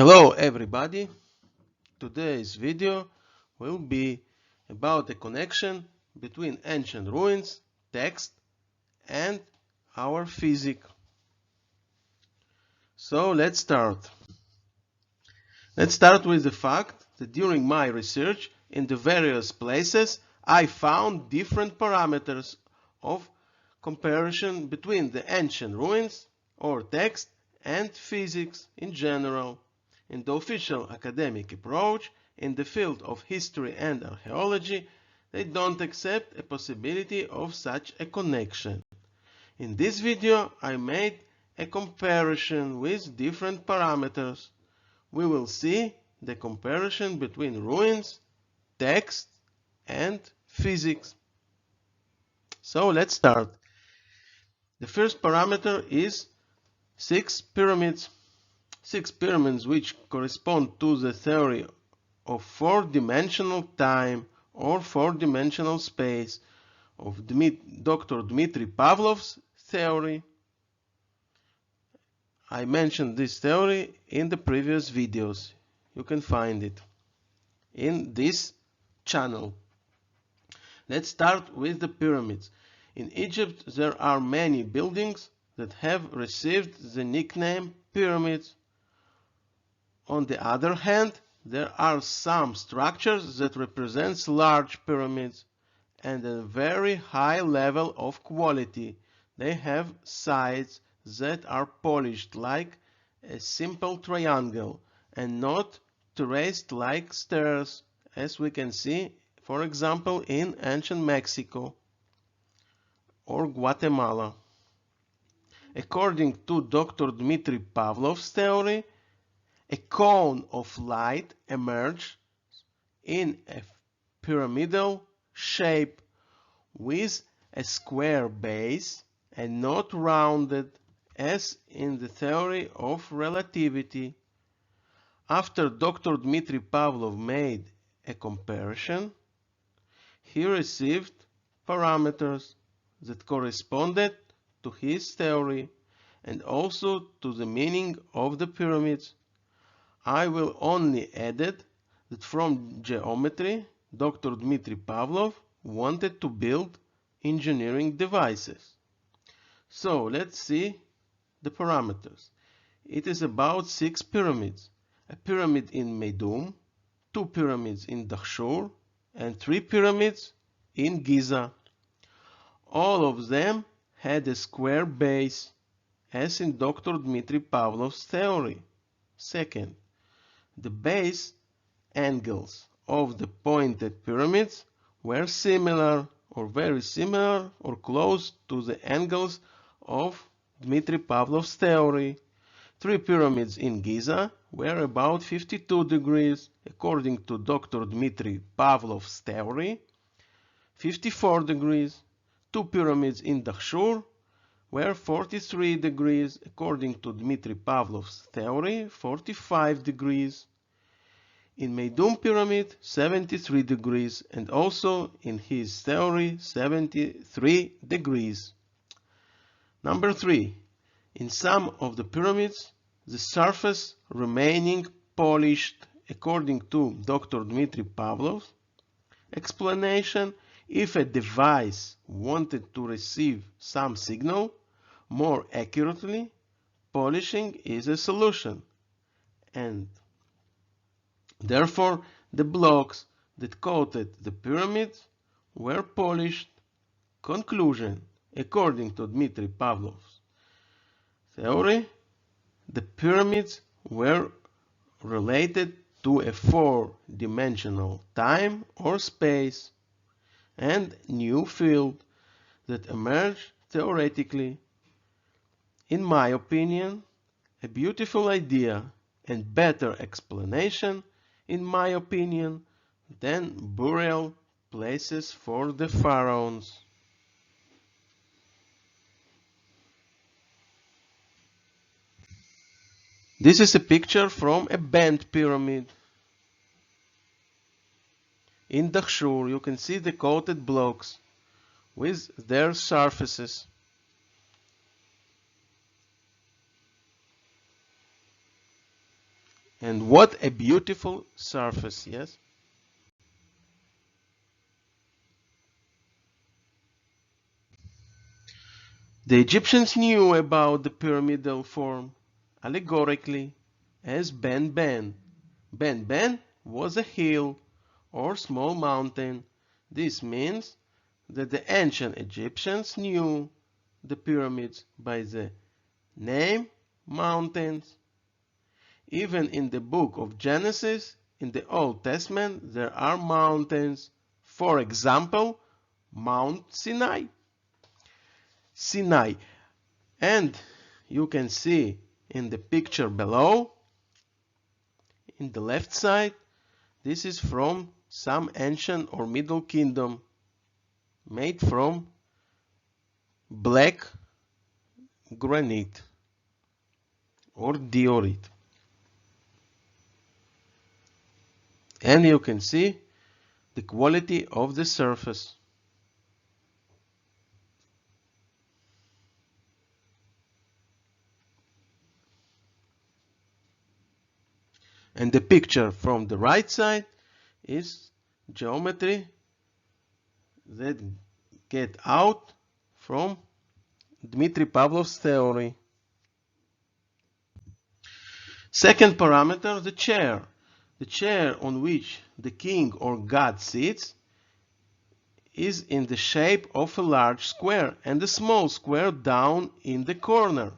Hello everybody. Today's video will be about the connection between ancient ruins, text, and our physics. So let's start. Let's start with the fact that during my research in the various places I found different parameters of comparison between the ancient ruins or text and physics in general. In the official academic approach in the field of history and archaeology, they don't accept a possibility of such a connection. In this video, I made a comparison with different parameters. We will see the comparison between ruins, text, and physics. So let's start. The first parameter is 6 pyramids. 6 pyramids which correspond to the theory of four-dimensional time or four-dimensional space of Dr. Dmitry Pavlov's theory. I mentioned this theory in the previous videos. You can find it in this channel. Let's start with the pyramids. In Egypt there are many buildings that have received the nickname pyramids. On the other hand, there are some structures that represent large pyramids and a very high level of quality. They have sides that are polished like a simple triangle and not terraced like stairs, as we can see, for example, in ancient Mexico or Guatemala. According to Dr. Dmitry Pavlov's theory, a cone of light emerges in a pyramidal shape with a square base and not rounded as in the theory of relativity. After Dr. Dmitry Pavlov made a comparison, he received parameters that corresponded to his theory and also to the meaning of the pyramids. I will only add that from geometry, Dr. Dmitry Pavlov wanted to build engineering devices. So let's see the parameters. It is about 6 pyramids. A pyramid in Meidum, 2 pyramids in Dahshur, and 3 pyramids in Giza. All of them had a square base, as in Dr. Dmitry Pavlov's theory. Second, the base angles of the pointed pyramids were similar or very similar or close to the angles of Dmitry Pavlov's theory. 3 pyramids in Giza were about 52 degrees according to Dr. Dmitry Pavlov's theory, 54 degrees. 2 pyramids in Dahshur were 43 degrees according to Dmitry Pavlov's theory, 45 degrees. In Meidum pyramid, 73 degrees, and also in his theory, 73 degrees. Number 3. In some of the pyramids, the surface remaining polished according to Dr. Dmitry Pavlov's explanation. If a device wanted to receive some signal more accurately, polishing is a solution, and therefore the blocks that coated the pyramids were polished. Conclusion: according to Dmitry Pavlov's theory, the pyramids were related to a four-dimensional time or space and new field that emerged theoretically. In my opinion, a beautiful idea and better explanation, in my opinion, than burial places for the pharaohs. This is a picture from a bent pyramid. In Dahshur, you can see the coated blocks with their surfaces. And what a beautiful surface, yes? The Egyptians knew about the pyramidal form allegorically as Ben Ben. Ben Ben was a hill or small mountain. This means that the ancient Egyptians knew the pyramids by the name mountains. Even in the book of Genesis, in the Old Testament, there are mountains. For example, Mount Sinai. Sinai. And you can see in the picture below, in the left side, this is from some ancient or middle kingdom made from black granite or diorite. And you can see the quality of the surface. And the picture from the right side is geometry that get out from Dmitry Pavlov's theory. Second parameter, the chair. The chair on which the king or god sits is in the shape of a large square and a small square down in the corner.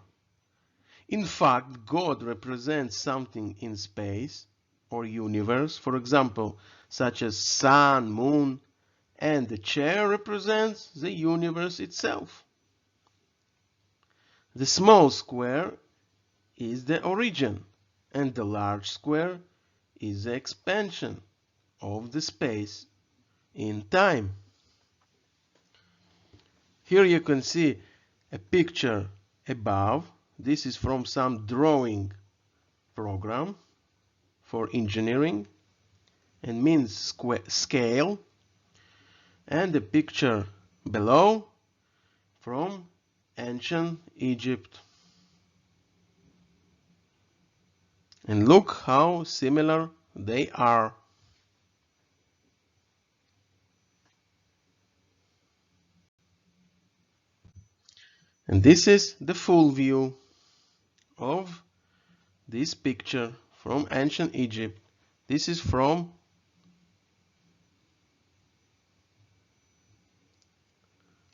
In fact, God represents something in space or universe, for example, such as sun, moon, and the chair represents the universe itself. The small square is the origin, and the large square is the expansion of the space in time. Here you can see a picture above. This is from some drawing program for engineering and means scale, and the picture below from ancient Egypt. And look how similar they are. And this is the full view of this picture from ancient Egypt. This is from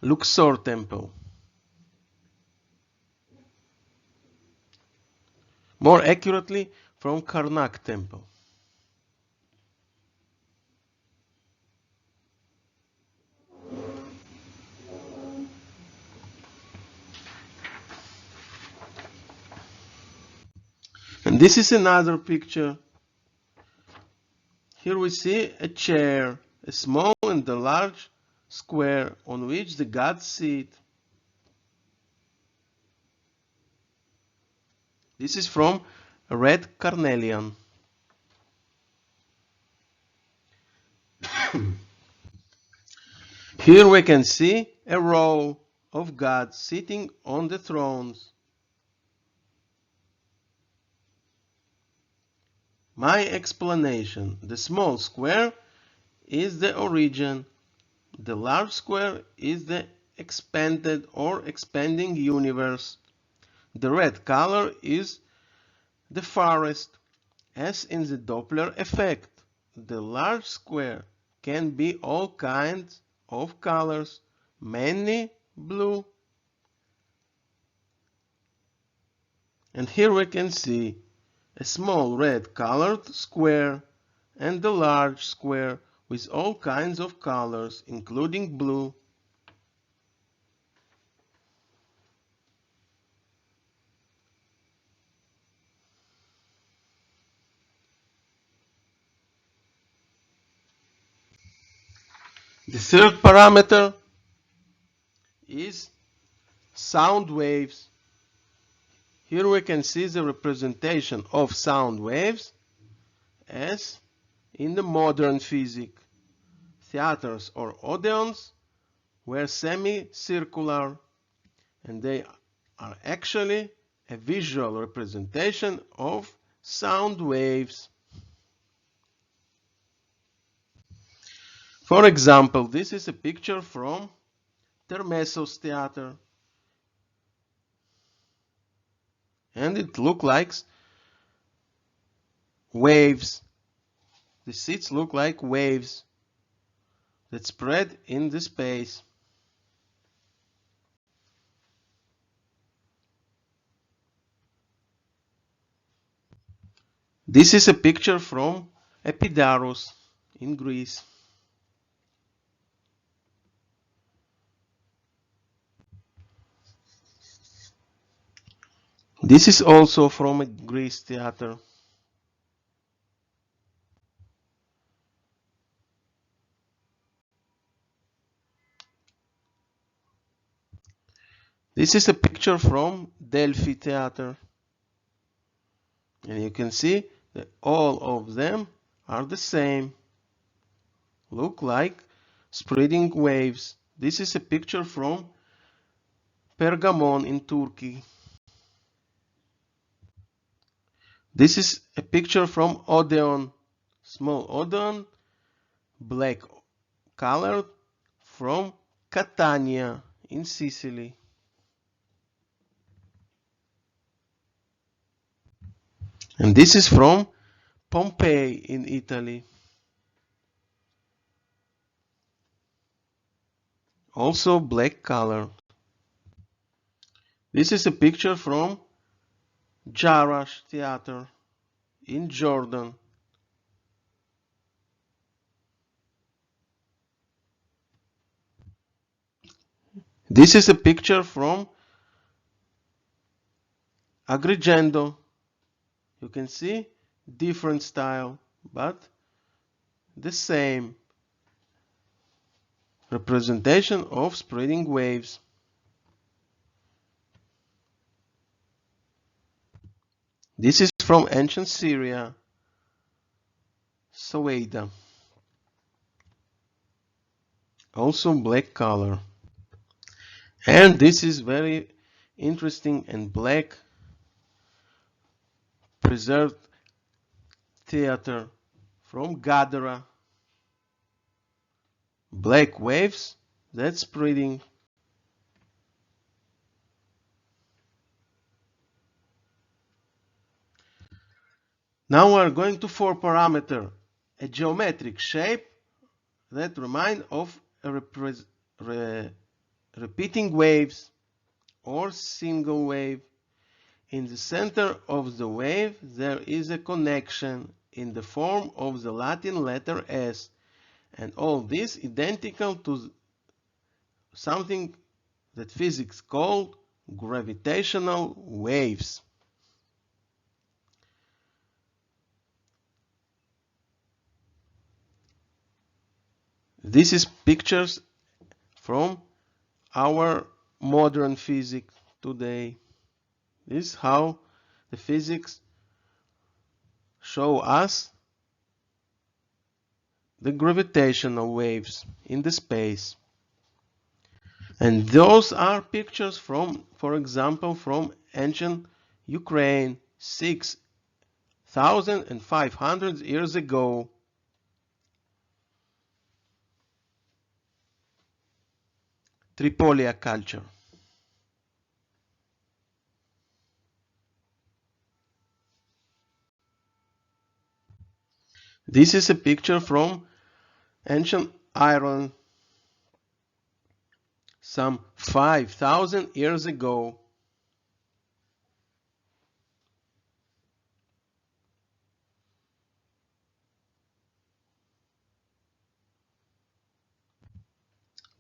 Luxor temple. More accurately, from Karnak temple. And this is another picture. Here we see a chair, a small and a large square on which the gods sit. This is from red carnelian. Here we can see a row of gods sitting on the thrones. My explanation: the small square is the origin, the large square is the expanded or expanding universe. The red color is the farthest, as in the Doppler effect. The large square can be all kinds of colors, mainly blue. And here we can see a small red colored square and a large square with all kinds of colors, including blue. The third parameter is sound waves. Here we can see the representation of sound waves as in the modern physics. Theaters or odeons were semicircular, and they are actually a visual representation of sound waves. For example, this is a picture from Termessos Theater, and it looks like waves. The seats look like waves that spread in the space. This is a picture from Epidaurus in Greece. This is also from a Greece theater. This is a picture from Delphi Theater. And you can see that all of them are the same. Look like spreading waves. This is a picture from Pergamon in Turkey. This is a picture from Odeon, small Odeon, black colored, from Catania in Sicily. And this is from Pompeii in Italy. Also black color. This is a picture from Jarash Theater in Jordan. This is a picture from Agrigento. You can see different style, but the same representation of spreading waves. This is from ancient Syria, Soweida. Also black color. And this is very interesting and black preserved theater from Gadara. Black waves that's spreading. Now we're going to 4-parameter, a geometric shape that reminds of repeating waves or single wave. In the center of the wave there is a connection in the form of the Latin letter S, and all this identical to something that physics called gravitational waves. This is pictures from our modern physics today. This is how the physics show us the gravitational waves in the space. And those are pictures from, for example, from ancient Ukraine 6,500 years ago. Tripolia culture. This is a picture from ancient Ireland some 5,000 years ago.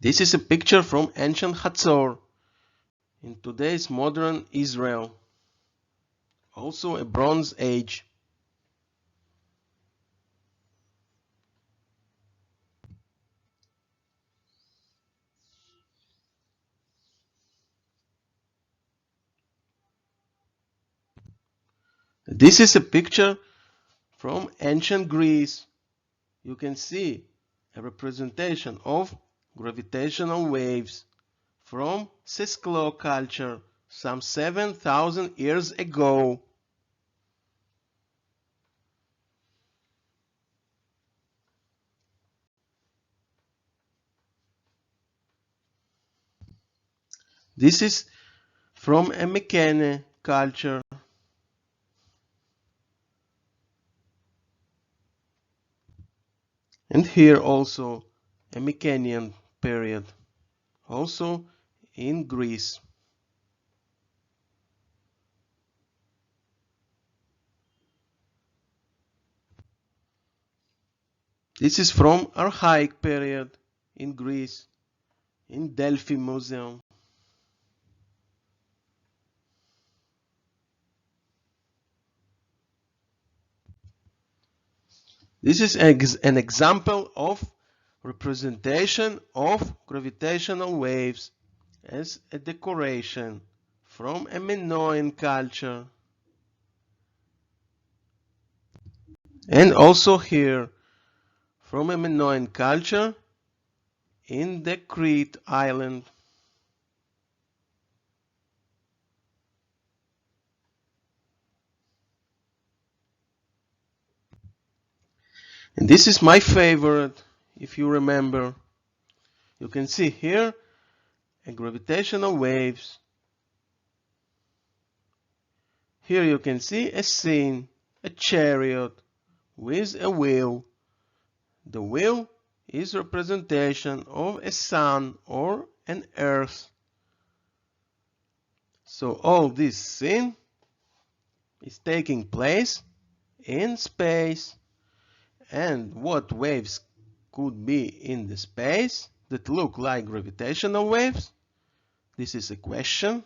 This is a picture from ancient Hatzor in today's modern Israel, also a Bronze Age. This is a picture from ancient Greece. You can see a representation of gravitational waves from Sesklo culture some 7,000 years ago. This is from a Mekane culture. And here also a Mycenaean period, also in Greece. This is from Archaic period in Greece, in Delphi Museum. This is an example of representation of gravitational waves as a decoration from a Minoan culture. And also here from a Minoan culture in the Crete island. And this is my favorite, if you remember. You can see here a gravitational waves. Here you can see a scene, a chariot with a wheel. The wheel is representation of a sun or an earth. So all this scene is taking place in space. And what waves could be in the space that look like gravitational waves? This is a question.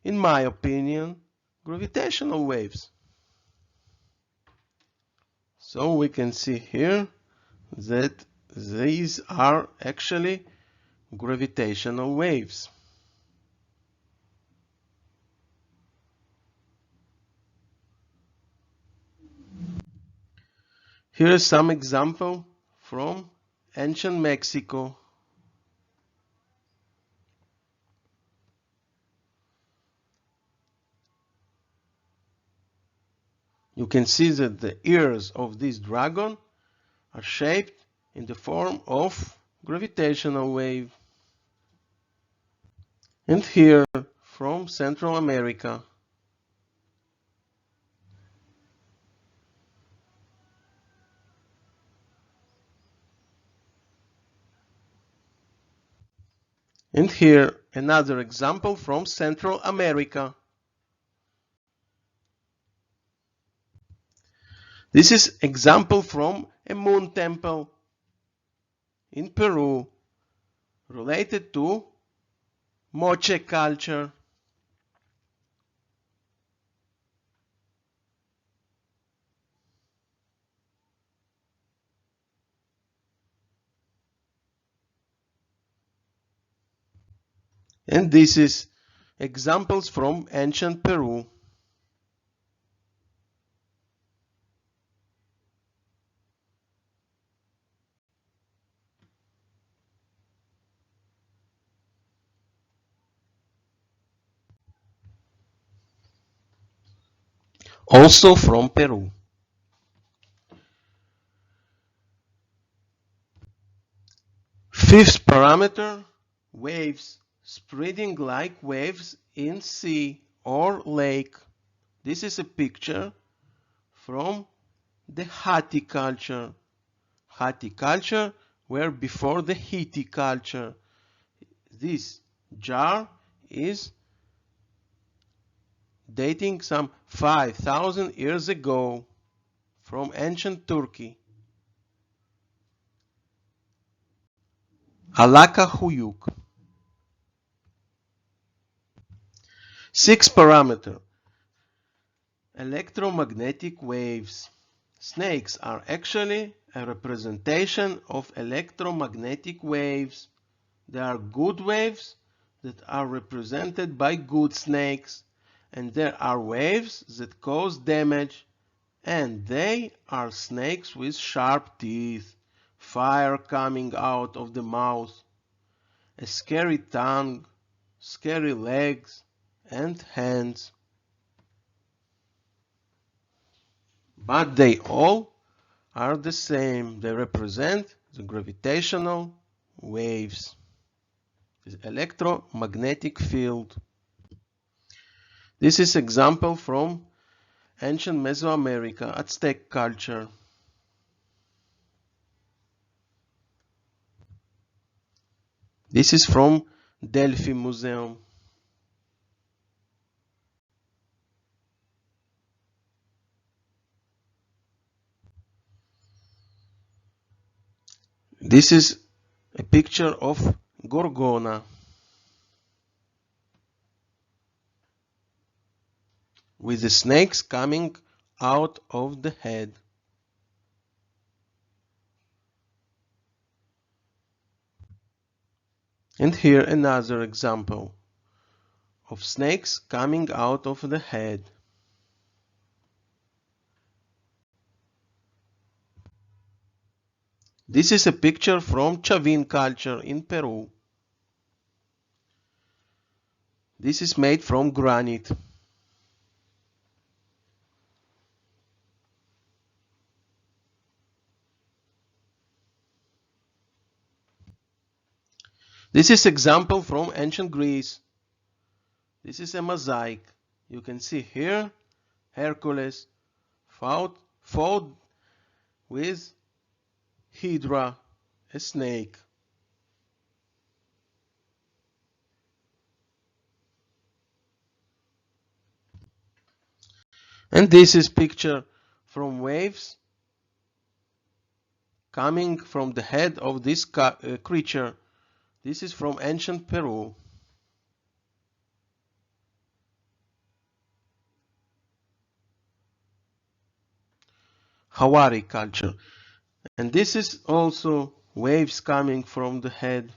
In my opinion, gravitational waves. So we can see here that these are actually gravitational waves. Here is some example from ancient Mexico. You can see that the ears of this dragon are shaped in the form of gravitational wave. And here from Central America. And here another example from Central America. This is example from a moon temple in Peru related to Moche culture. And this is examples from ancient Peru. Also from Peru. Fifth parameter, waves spreading like waves in sea or lake. This is a picture from the Hatti culture. Hatti culture were before the Hittite culture. This jar is dating some 5,000 years ago from ancient Turkey. Alaka Huyuk. Sixth parameter, electromagnetic waves. Snakes are actually a representation of electromagnetic waves. They are good waves that are represented by good snakes, and there are waves that cause damage, and they are snakes with sharp teeth, fire coming out of the mouth, a scary tongue, scary legs and hands. But they all are the same. They represent the gravitational waves. the electromagnetic field. This is example from ancient Mesoamerica, Aztec culture. This is from Delphi Museum. This is a picture of Gorgona with the snakes coming out of the head. And here another example of snakes coming out of the head. This is a picture from Chavin culture in Peru. This is made from granite. This is example from ancient Greece. This is a mosaic. You can see here Hercules fought with Hydra, a snake. And this is picture from waves coming from the head of this creature. This is from ancient Peru. Hawari culture. And this is also waves coming from the head.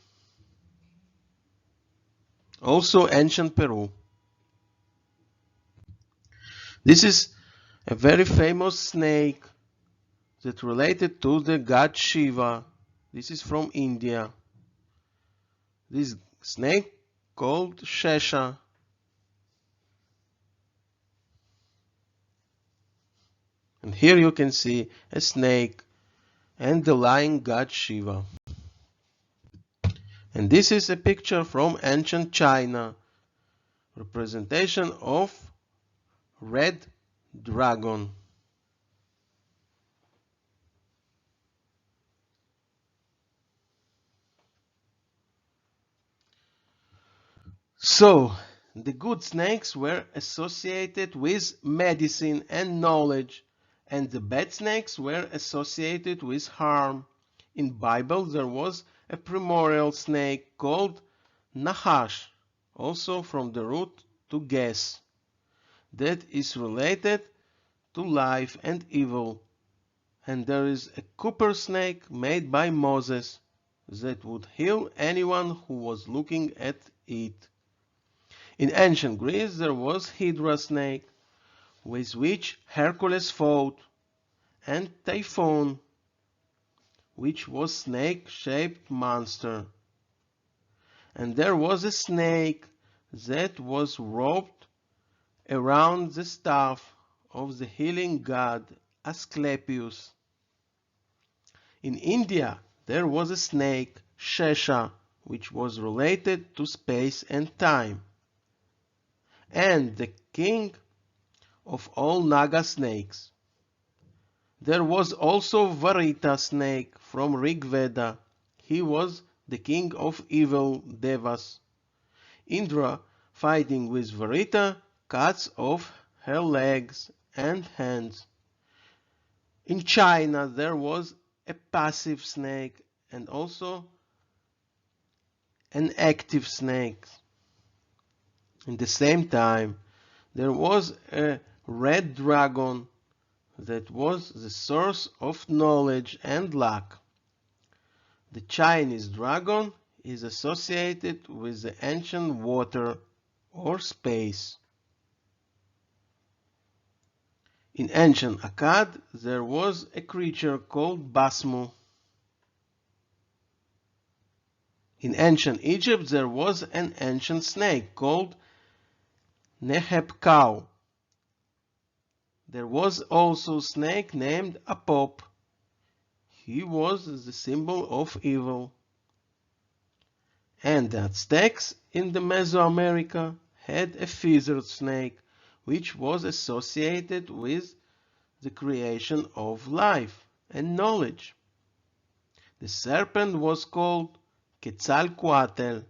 Also ancient Peru. This is a very famous snake that related to the god Shiva. This is from India. This snake called Shesha. And here you can see a snake and the lion god Shiva. And this is a picture from ancient China, representation of red dragon. So, the good snakes were associated with medicine and knowledge, and the bad snakes were associated with harm. In Bible there was a primordial snake called Nahash, also from the root to guess, that is related to life and evil. And there is a copper snake made by Moses that would heal anyone who was looking at it. In ancient Greece there was Hydra snake, with which Hercules fought, and Typhon, which was snake-shaped monster. And there was a snake that was roped around the staff of the healing god Asclepius. In India there was a snake, Shesha, which was related to space and time, and the king of all Naga snakes. There was also Varita snake from Rig Veda. He was the king of evil devas. Indra, fighting with Varita, cuts off her legs and hands. In China there was a passive snake and also an active snake. In the same time, there was a red dragon that was the source of knowledge and luck. The Chinese dragon is associated with the ancient water or space. In ancient Akkad, there was a creature called Basmu. In ancient Egypt, there was an ancient snake called Neheb-Kau. There was also a snake named Apop. He was the symbol of evil. And the Aztecs in the Mesoamerica had a feathered snake, which was associated with the creation of life and knowledge. The serpent was called Quetzalcoatl.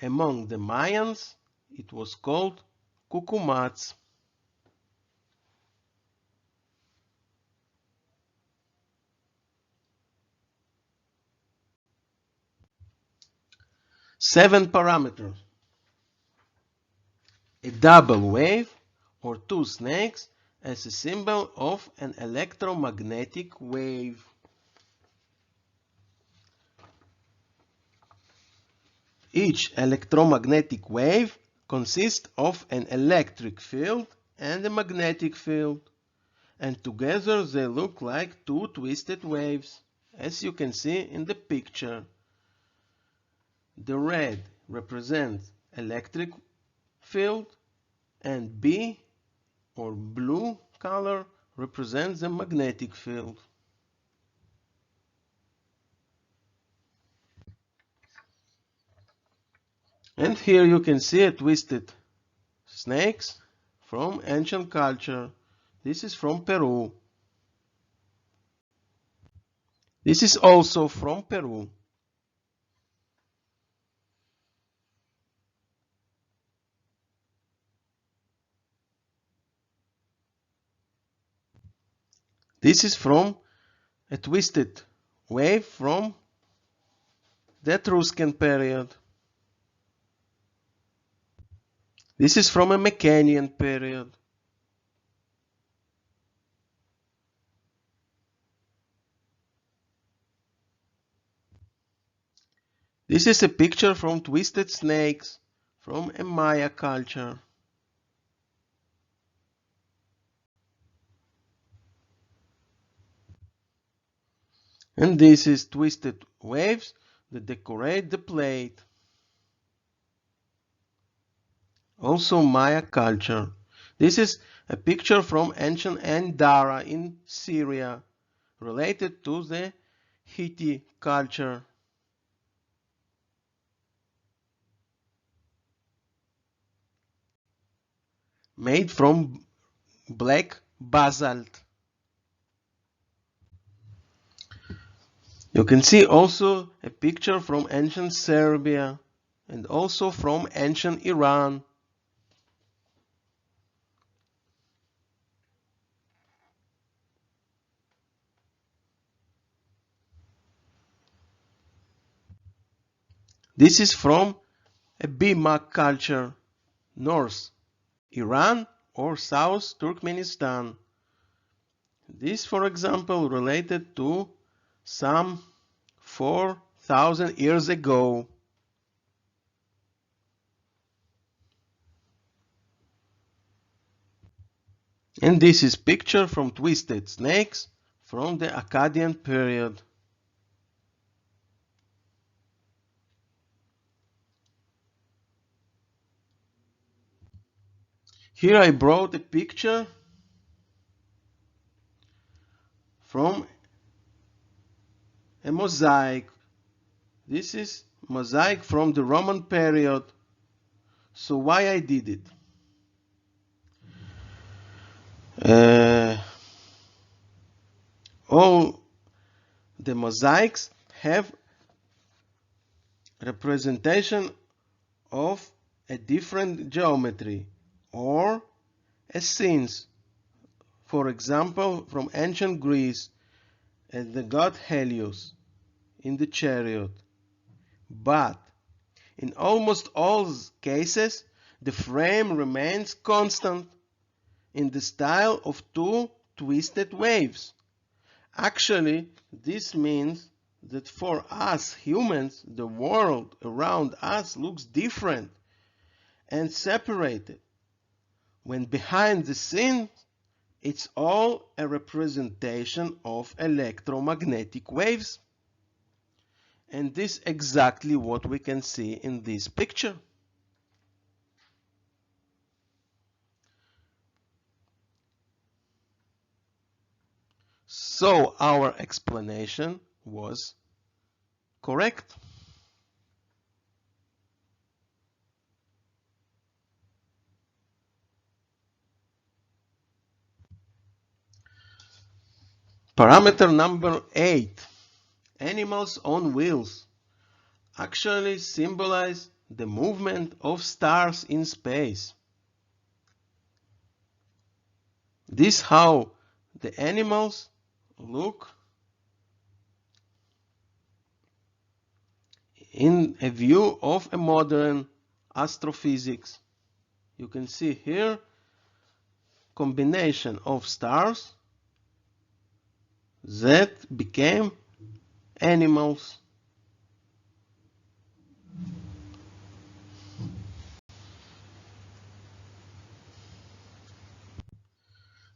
Among the Mayans, it was called Cucumats. Seven parameters. A double wave or two snakes as a symbol of an electromagnetic wave. Each electromagnetic wave consists of an electric field and a magnetic field, and together they look like two twisted waves, as you can see in the picture. The red represents electric field and B or blue color represents the magnetic field. And here you can see a twisted snakes from ancient culture. This is from Peru. This is also from Peru. This is from a twisted wave from the Etruscan period. This is from a Mecanian period. This is a picture from twisted snakes from a Maya culture. And this is twisted waves that decorate the plate. Also Maya culture. This is a picture from ancient Andara in Syria, related to the Hittite culture. Made from black basalt. You can see also a picture from ancient Serbia and also from ancient Iran. This is from a Bimak culture, North Iran or South Turkmenistan. This, for example, related to some 4,000 years ago. And this is picture from twisted snakes from the Akkadian period. Here I brought a picture from a mosaic. This is mosaic from the Roman period. So why I did it? All the mosaics have representation of a different geometry or a scenes. For example, from ancient Greece and the god Helios in the chariot. But in almost all cases, the frame remains constant in the style of two twisted waves. Actually, this means that for us humans, the world around us looks different and separated, when behind the scenes it's all a representation of electromagnetic waves. And this is exactly what we can see in this picture. So our explanation was correct. Parameter number 8. Animals on wheels actually symbolize the movement of stars in space. This how the animals look in a view of a modern astrophysics. You can see here combination of stars that became animals.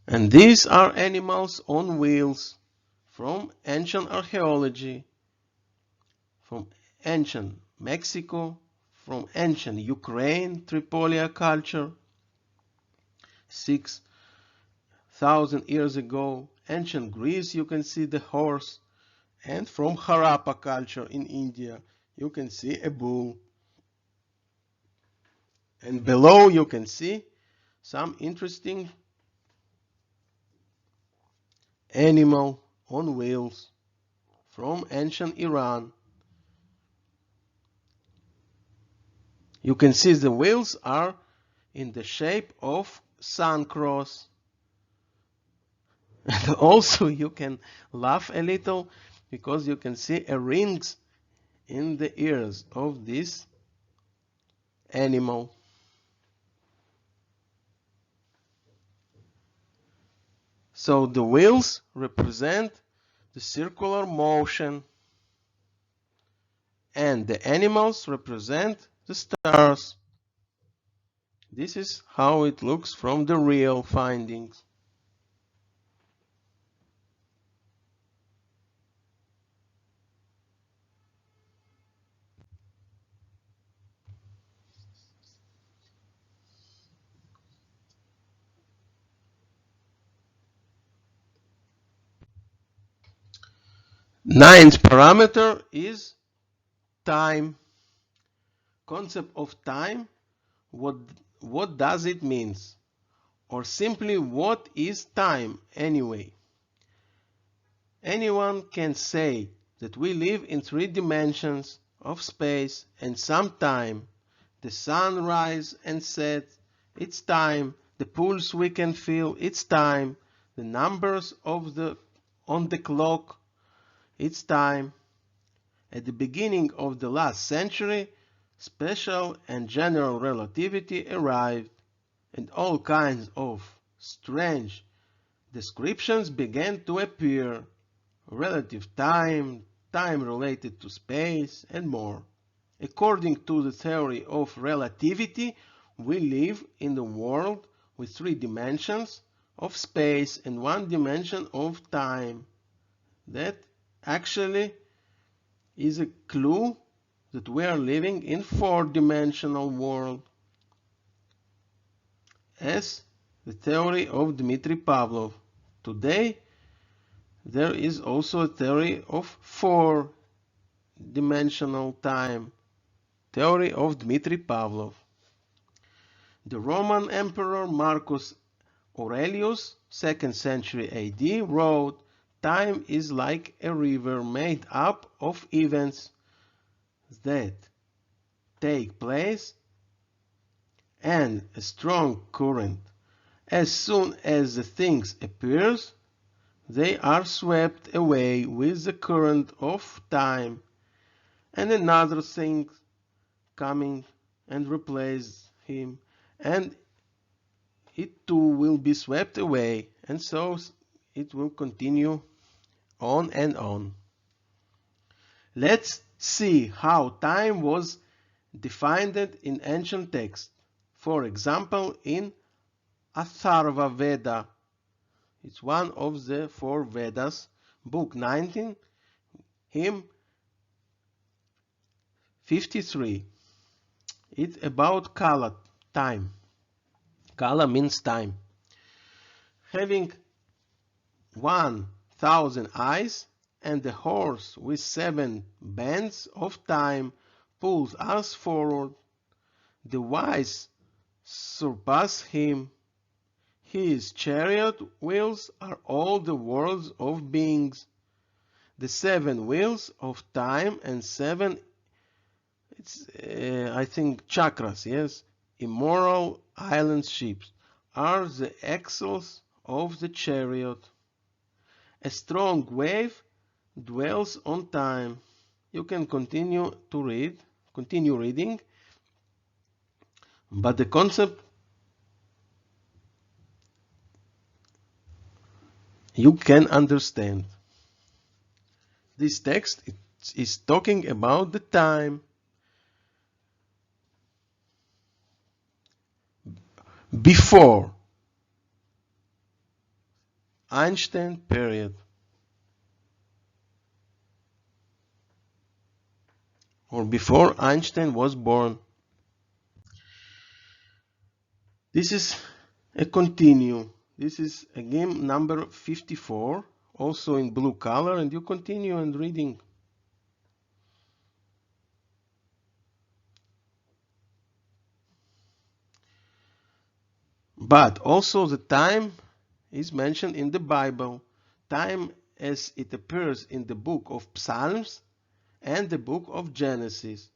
And these are animals on wheels from ancient archaeology, from ancient Mexico, from ancient Ukraine, Tripolia culture, 6,000 years ago, ancient Greece, you can see the horse, and from Harappa culture in India, you can see a bull. And below you can see some interesting animal on wheels from ancient Iran. You can see the wheels are in the shape of sun cross. And also you can laugh a little because you can see a rings in the ears of this animal. So the wheels represent the circular motion and the animals represent the stars. This is how it looks from the real findings. Ninth parameter is time. Concept of time, what does it mean? Or simply, what is time anyway? Anyone can say that we live in 3 dimensions of space and some time. The sun rises and sets, it's time. The pulse we can feel, it's time. The numbers on the clock, it's time. At the beginning of the last century, special and general relativity arrived, and all kinds of strange descriptions began to appear: relative time, time related to space, and more. According to the theory of relativity, we live in the world with 3 dimensions of space and 1 dimension of time. That actually is a clue that we are living in 4-dimensional world, as the theory of Dmitry Pavlov. Today there is also a theory of 4-dimensional time, theory of Dmitry Pavlov. The Roman Emperor Marcus Aurelius, 2nd century AD, wrote, "Time is like a river made up of events that take place and a strong current. As soon as the things appears, they are swept away with the current of time, and another thing coming and replace him, and it too will be swept away, and so it will continue on and on." Let's see how time was defined in ancient texts. For example, in Atharva Veda, it's one of the 4 Vedas, book 19, hymn 53. It's about Kala, time. Kala means time. Having 1,000 eyes, and the horse with 7 bands of time pulls us forward. The wise surpass him. His chariot wheels are all the worlds of beings, the 7 wheels of time and 7, I think, chakras, yes, immoral island ships, are the axles of the chariot. A strong wave dwells on time. You can continue reading, but the concept you can understand. This text is talking about the time before Einstein period, or before Einstein was born. This is a continue. This is a game number 54, also in blue color, and you continue and reading. But also the time is mentioned in the Bible. Time as it appears in the book of Psalms and the book of Genesis.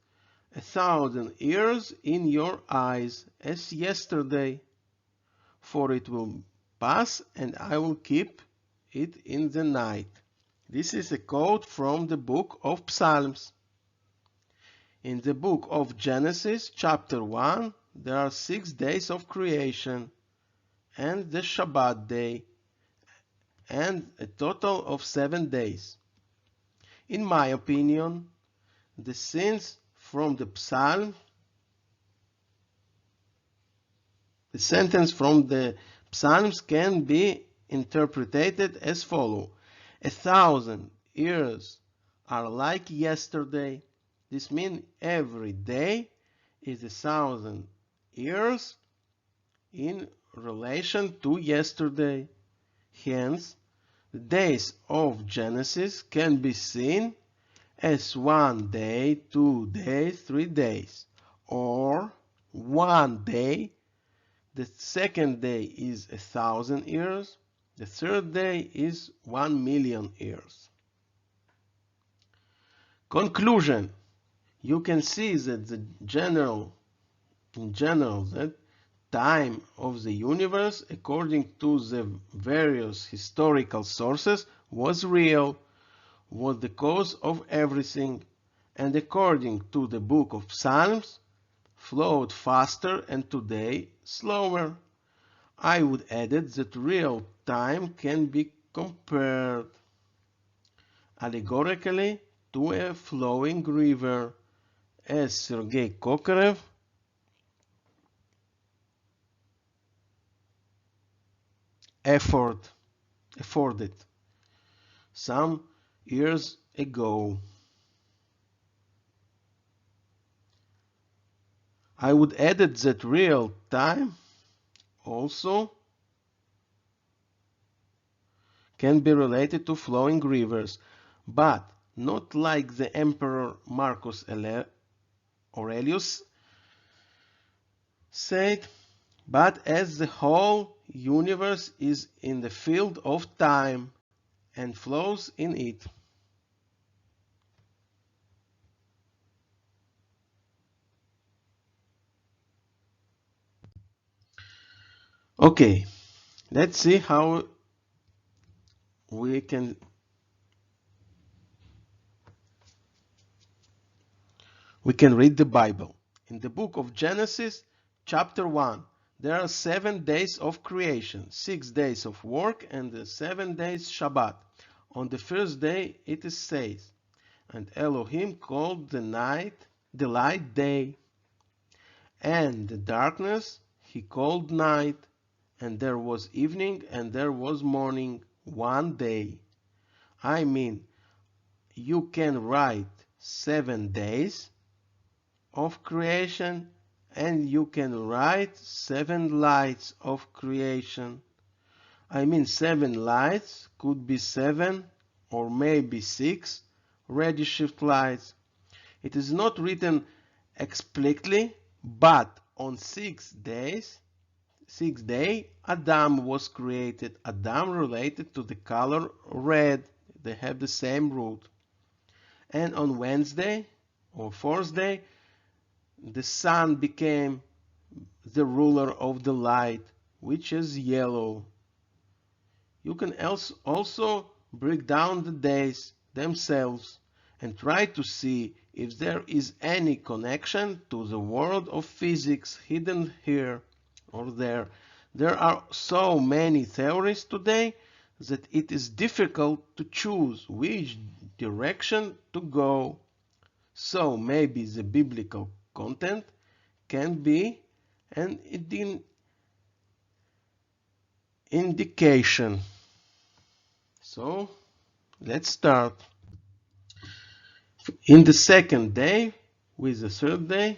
1,000 years in your eyes as yesterday, for it will pass and I will keep it in the night. This is a quote from the book of Psalms. In the book of Genesis, chapter 1, there are 6 days of creation and the Shabbat day, and a total of 7 days. In my opinion, the scenes from the Psalm, the sentence from the Psalms can be interpreted as follows. 1,000 years are like yesterday. This means every day is 1,000 years in relation to yesterday. Hence, the days of Genesis can be seen as 1 day, 2 days, 3 days, or 1 day. The second day is 1,000 years. The third day is 1,000,000 years. Conclusion. You can see that in general, that time of the universe, according to the various historical sources, was real, was the cause of everything, and according to the book of Psalms, flowed faster and today slower. I would add that real time can be compared allegorically to a flowing river, as Sergei Kokorev afforded some years ago. I would add that real time also can be related to flowing rivers, but not like the Emperor Marcus Aurelius said, but as the whole universe is in the field of time and flows in it. Okay, let's see how we can read the Bible. In the book of Genesis, chapter 1, there are 7 days of creation, 6 days of work, and 7 days Shabbat. On the first day it says, and Elohim called the light day, and the darkness he called night, and there was evening and there was morning, 1 day. I mean, you can write 7 days of creation and you can write 7 lights of creation. I mean, 7 lights could be 7 or maybe 6 redshift lights. It is not written explicitly, but on 6 days, sixth day, Adam was created. Adam related to the color red. They have the same root. And on Wednesday or fourth day, the sun became the ruler of the light, which is yellow. You can also break down the days themselves and try to see if there is any connection to the world of physics hidden here or there. There are so many theories today that it is difficult to choose which direction to go. So maybe the biblical content can be an indication. So let's start. In the second day with the third day,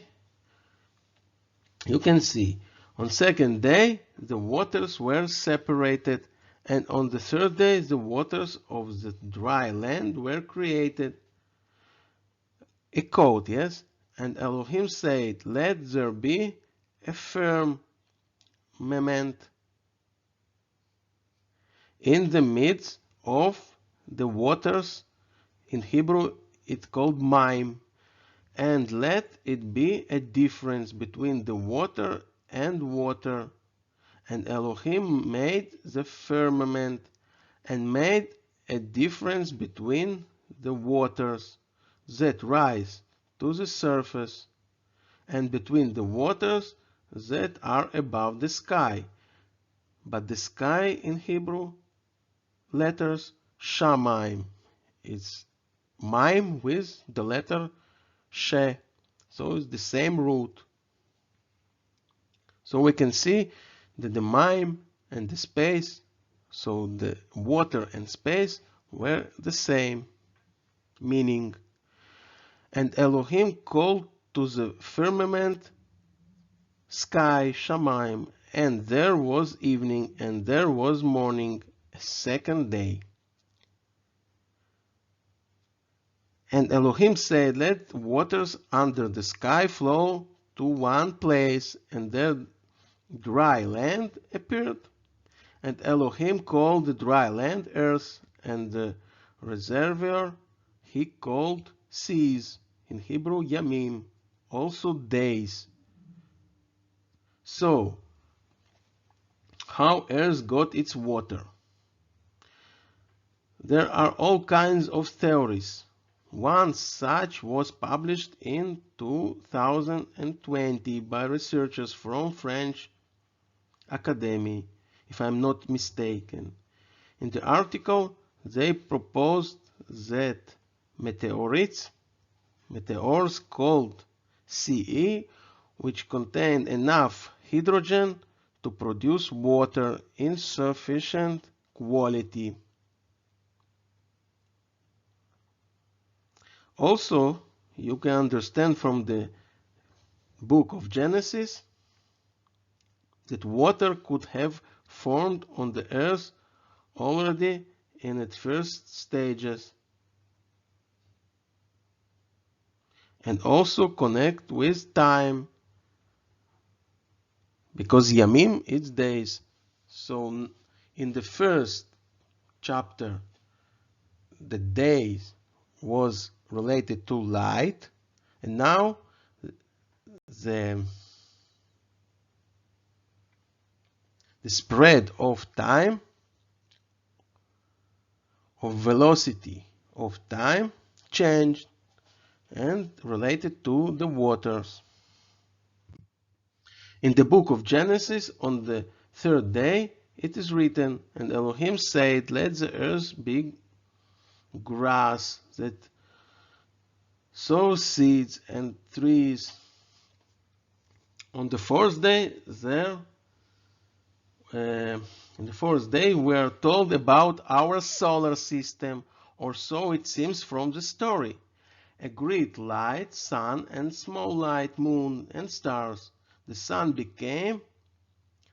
you can see on second day the waters were separated, and on the third day the waters of the dry land were created. A code, yes? And Elohim said, let there be a firmament in the midst of the waters. In Hebrew it's called Maim. And let it be a difference between the water and water. And Elohim made the firmament and made a difference between the waters that rise to the surface and between the waters that are above the sky. But the sky in Hebrew letters Shamayim. It's Maim with the letter She. So it's the same root. So we can see that the Maim and the space, so the water and space, were the same meaning. And Elohim called to the firmament sky Shamayim, and there was evening, and there was morning, a second day. And Elohim said, let waters under the sky flow to one place, and there dry land appeared. And Elohim called the dry land earth, and the reservoir he called seas, in Hebrew yamim, also days. So, how earth got its water? There are all kinds of theories. One such was published in 2020 by researchers from French Academy, if I'm not mistaken. In the article, they proposed that meteors called Ce, which contain enough hydrogen to produce water in sufficient quality. Also, you can understand from the book of Genesis that water could have formed on the earth already in its first stages, and also connect with time, because Yamim is days. So in the first chapter, the days was related to light, and now the spread of time, of velocity of time, changed and related to the waters. In the book of Genesis, on the third day, it is written, and Elohim said, let the earth be grass that sows seeds and trees. On the fourth day, in the fourth day, we are told about our solar system, or so it seems from the story. A great light, sun, and small light, moon, and stars. The sun became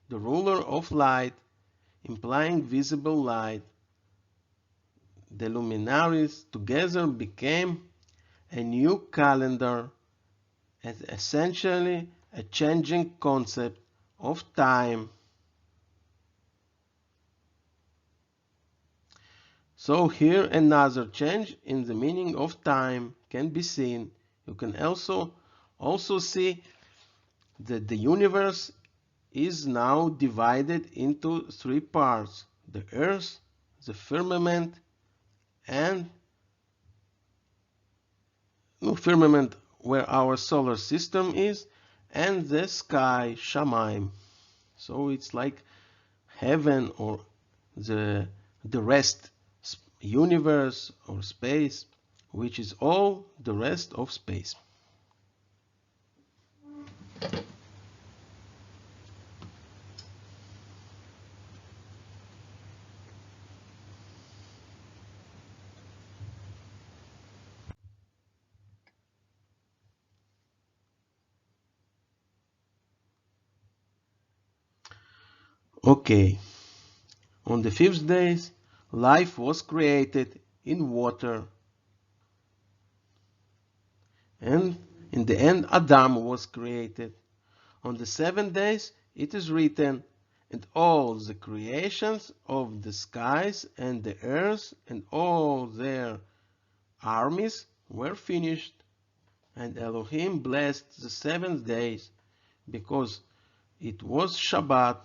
the ruler of light, implying visible light. The luminaries together became a new calendar, and essentially a changing concept of time. So here another change in the meaning of time can be seen. You can also see that the universe is now divided into three parts: the earth, the firmament, and firmament where our solar system is, and the sky, Shamaim. So it's like heaven or the rest universe or space, which is all the rest of space. Okay, on the fifth day, life was created in water, and in the end Adam was created. On the 7 days it is written, and all the creations of the skies and the earth and all their armies were finished. And Elohim blessed the 7 days, because it was Shabbat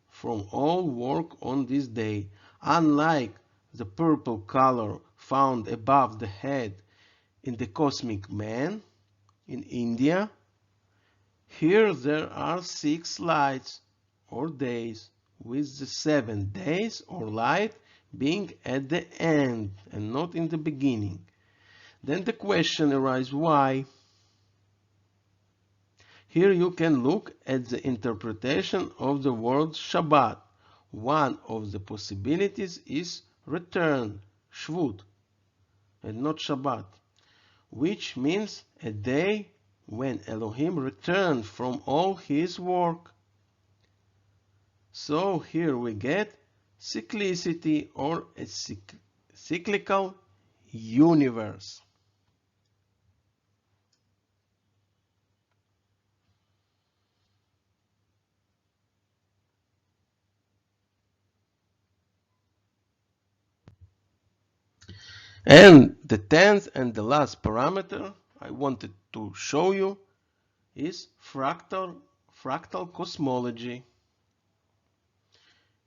from all work on this day. Unlike the purple color found above the head in the cosmic man in India, here there are 6 lights or days, with the 7 days or light being at the end and not in the beginning. Then the question arises, why? Here you can look at the interpretation of the word Shabbat. One of the possibilities is return, Shvut, and not Shabbat, which means a day when Elohim returned from all his work. So here we get cyclicity or a cyclical universe. And the 10th and the last parameter I wanted to show you is fractal cosmology.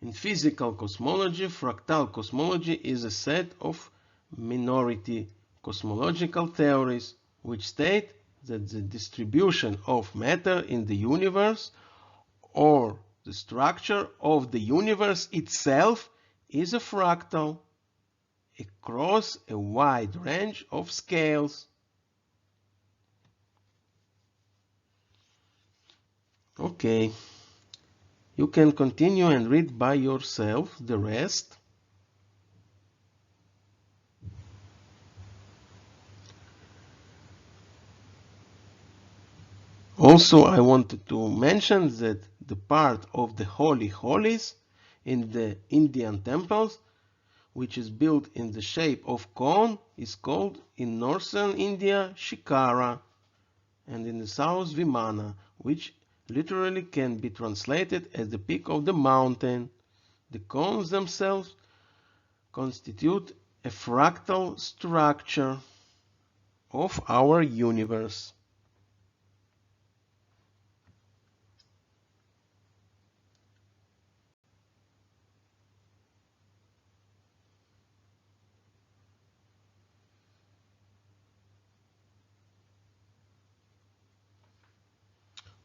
In physical cosmology, fractal cosmology is a set of minority cosmological theories which state that the distribution of matter in the universe, or the structure of the universe itself, is a fractal across a wide range of scales. Okay, you can continue and read by yourself the rest. Also, I wanted to mention that the part of the Holy Holies in the Indian temples, which is built in the shape of cone, is called in northern India Shikara, and in the south Vimana, which literally can be translated as the peak of the mountain. The cones themselves constitute a fractal structure of our universe.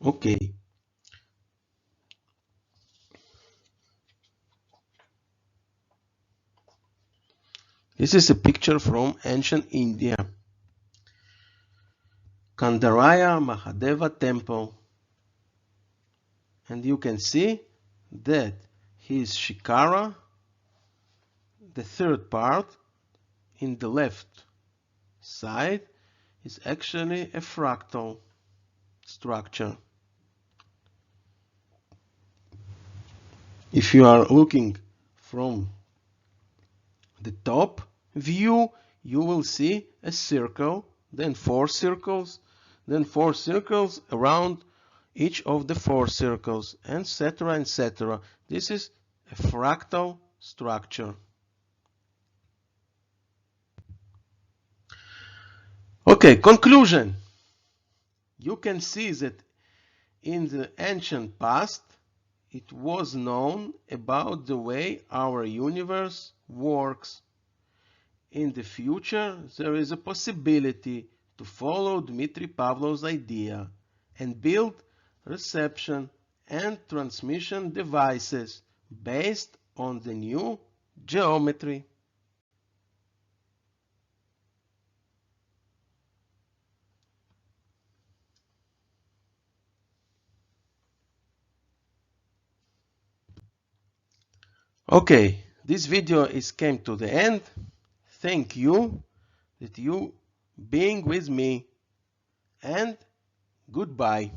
Okay. This is a picture from ancient India. Kandaraya Mahadeva temple. And you can see that his Shikara, the third part in the left side, is actually a fractal structure. If you are looking from the top view, you will see a circle, then 4 circles, then 4 circles around each of the 4 circles, etc., etc. This is a fractal structure. Okay, conclusion. You can see that in the ancient past, it was known about the way our universe works. In the future, there is a possibility to follow Dmitry Pavlov's idea and build reception and transmission devices based on the new geometry. Okay, this video is came to the end. Thank you that you being with me, and goodbye.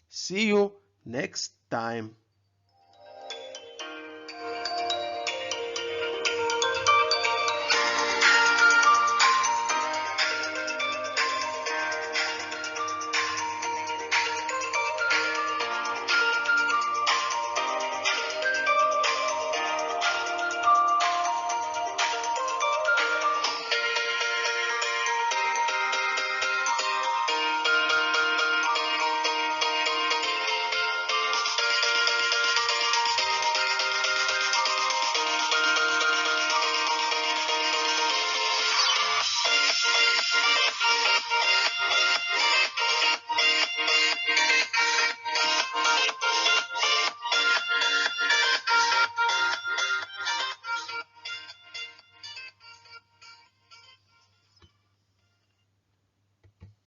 See you next time.